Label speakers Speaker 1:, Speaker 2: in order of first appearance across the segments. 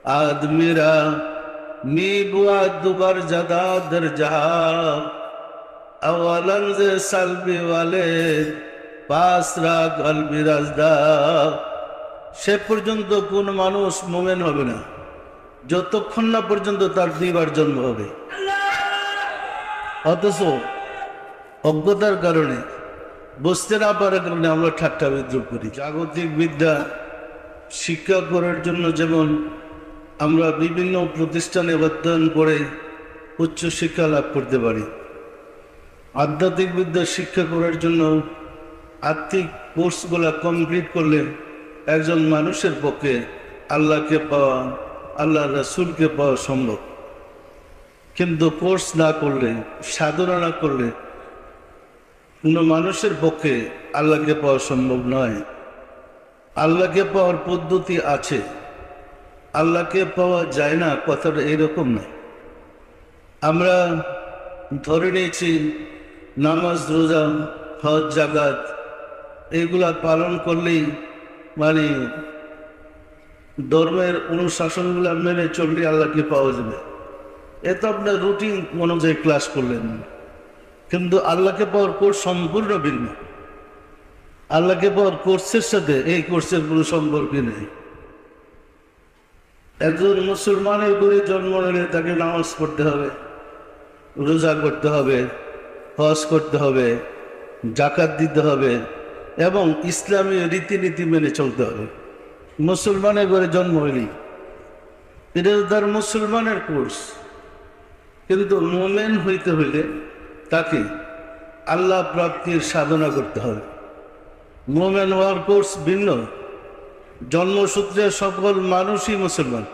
Speaker 1: आदमीरा मी बुआ दुबर जदा दर जहा अवलन से सलबी वाले पासरा कलबी राजदा সে পর্যন্ত কোন মানুষ মোমেন হবে না যতক্ষণ না পর্যন্ত তার দুইবার জন্ম হবে। অথচ অজ্ঞতার কারণে বুঝতে না পারার কারণে আমরা ঠাট্টা বিদ্রুপ করি। জাগতিক বিদ্যা শিক্ষা করার জন্য যেমন আমরা বিভিন্ন প্রতিষ্ঠানে অধ্যয়ন করে উচ্চ শিক্ষা লাভ করতে পারি, আধ্যাত্মিক বিদ্যা শিক্ষা করার জন্য আত্মিক কোর্সগুলা কমপ্লিট করলে একজন মানুষের পক্ষে আল্লাহকে পাওয়া, আল্লাহ রাসূলকে পাওয়া সম্ভব। কিন্তু কোর্স না করলে, সাধনা না করলে কোনো মানুষের পক্ষে আল্লাহকে পাওয়া সম্ভব নয়। আল্লাহকে পাওয়ার পদ্ধতি আছে, আল্লাহকে পাওয়া যায় না কথাটা এরকম নয়। আমরা ধরে নিয়েছি নামাজ, রোজা, হজ, জাকাত এগুলা পালন করলেই মানে ধর্মের অনুশাসনগুলো মেনে চললে আল্লাহকে পাওয়া যাবে। এ তো আপনার রুটিন অনুযায়ী ক্লাস করলেন, কিন্তু আল্লাহকে পাওয়ার কোর্স সম্পূর্ণ ভিন্ন। আল্লাহকে পাওয়ার কোর্সের সাথে এই কোর্সের কোনো সম্পর্ক নেই। একজন মুসলমানের ঘরে জন্ম নিলে তাকে নামাজ পড়তে হবে, রোজা করতে হবে, হজ করতে হবে, জাকাত দিতে হবে এবং ইসলামী রীতিনীতি মেনে চলতে হবে। মুসলমানের ঘরে জন্ম হইলি এটা তার মুসলমানের কোর্স, কিন্তু মোমেন হইতে হইলে তাকে আল্লাহ প্রাপ্তির সাধনা করতে হবে। মোমেন হওয়ার কোর্স ভিন্ন। জন্মসূত্রে সকল মানুষই মুসলমান।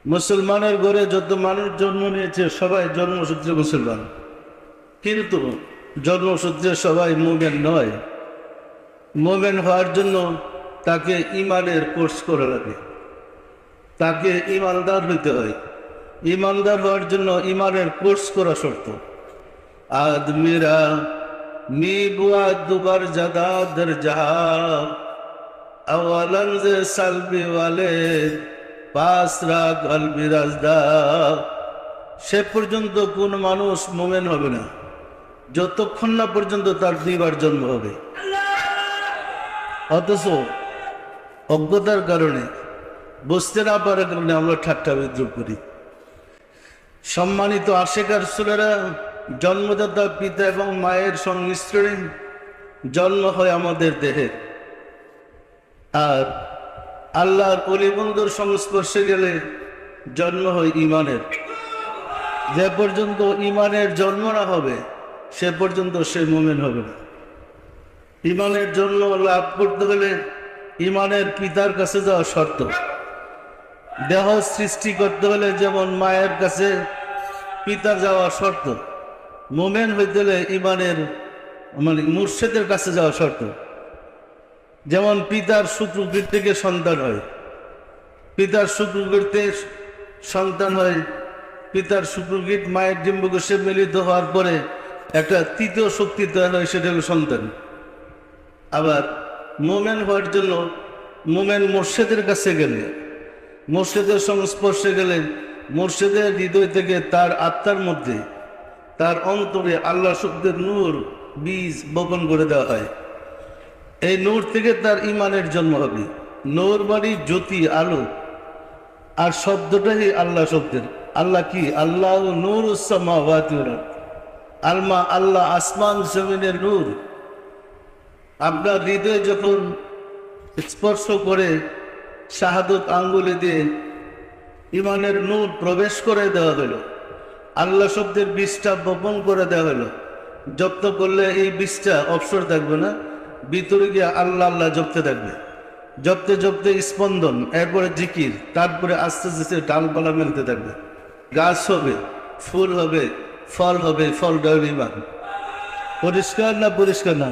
Speaker 1: মুসলমানের ঘরে যত মানুষ জন্ম নিয়েছে সবাই জন্মসূত্রে মুসলমান, কিন্তু জন্মসূত্রে সবাই মোমেন নয়। মোমেন হওয়ার জন্য তাকে ইমানের কোর্স করা লাগে, তাকে ইমানদার হইতে হয়। ইমানদার হওয়ার জন্য ইমানের কোর্স করা শর্ত। আদমিরা মি বুয়া দুবার জাদা দর জাহা अवलन से सलबी वाले पासरा कलबी राजदा সে পর্যন্ত কোন মানুষ মোমেন হবে না যতক্ষণ না পর্যন্ত তার দুইবার জন্ম হবে। অথচ অজ্ঞতার কারণে, বুঝতে না পারার কারণে আমরা ঠাট্টা বিদ্রুপ করি। সম্মানিত আশিক রাসূলেরা জন্মদাতা পিতা এবং মায়ের সংমিশ্রণে জন্ম হয় আমাদের দেহে, আর আল্লাহর ওলি বন্ধুর সংস্পর্শে গেলে জন্ম হয় ইমানের। যে পর্যন্ত ইমানের জন্ম না হবে সে পর্যন্ত সে মুমিন হবে না। ইমানের জন্ম লাভ করতে হলে ইমানের পিতার কাছে যাওয়া শর্ত। দেহ সৃষ্টি করতে হলে যেমন মায়ের কাছে পিতার যাওয়া শর্ত, মুমিন হইতে হলে ইমানের মানে মুর্শিদের কাছে যাওয়া শর্ত। যেমন পিতার শুক্রকীট থেকে সন্তান হয়, পিতার শুক্রকীর্তে সন্তান হয়, পিতার শুক্রকীট মায়ের ডিম্বকোষে মিলিত হওয়ার পরে একটা তৃতীয় শক্তি তৈরি হয়, সেটা হলো সন্তান। আবার মোমেন হওয়ার জন্য মোমেন মুর্শিদের কাছে গেলে, মুর্শিদের সংস্পর্শে গেলে মুর্শিদের হৃদয় থেকে তার আত্মার মধ্যে, তার অন্তরে আল্লাহ শব্দের নূর বীজ বপন করে দেওয়া হয়। এই নূর থেকে তার ইমানের জন্ম হবে। নূর মানে জ্যোতি, আলো, আর শব্দটাই আল্লাহ শব্দের। আল্লাহ কি? আল্লাহ নূরুস সামাওয়াতি ওয়াল আরদ। আলমা আল্লাহ আসমান জমিনের নূর। আপনার হৃদয়ে যখন স্পর্শ করে শাহাদত আঙ্গুলে দিয়ে ইমানের নূর প্রবেশ করে দেওয়া হলো, আল্লাহ শব্দের বীজটা বপন করে দেওয়া হলো। জপ্ত করলে এই বীজটা অবসর থাকবে না, ভিতরে গিয়ে আল্লাহ আল্লাহ জপতে থাকবে। জপতে জপতে স্পন্দন, এরপরে জিকির, তারপরে আস্তে আস্তে ডালপালা মেলতে থাকবে, গাছ হবে, ফুল হবে, ফল হবে। ফলটা ইমান। পরিষ্কার না? পরিষ্কার না?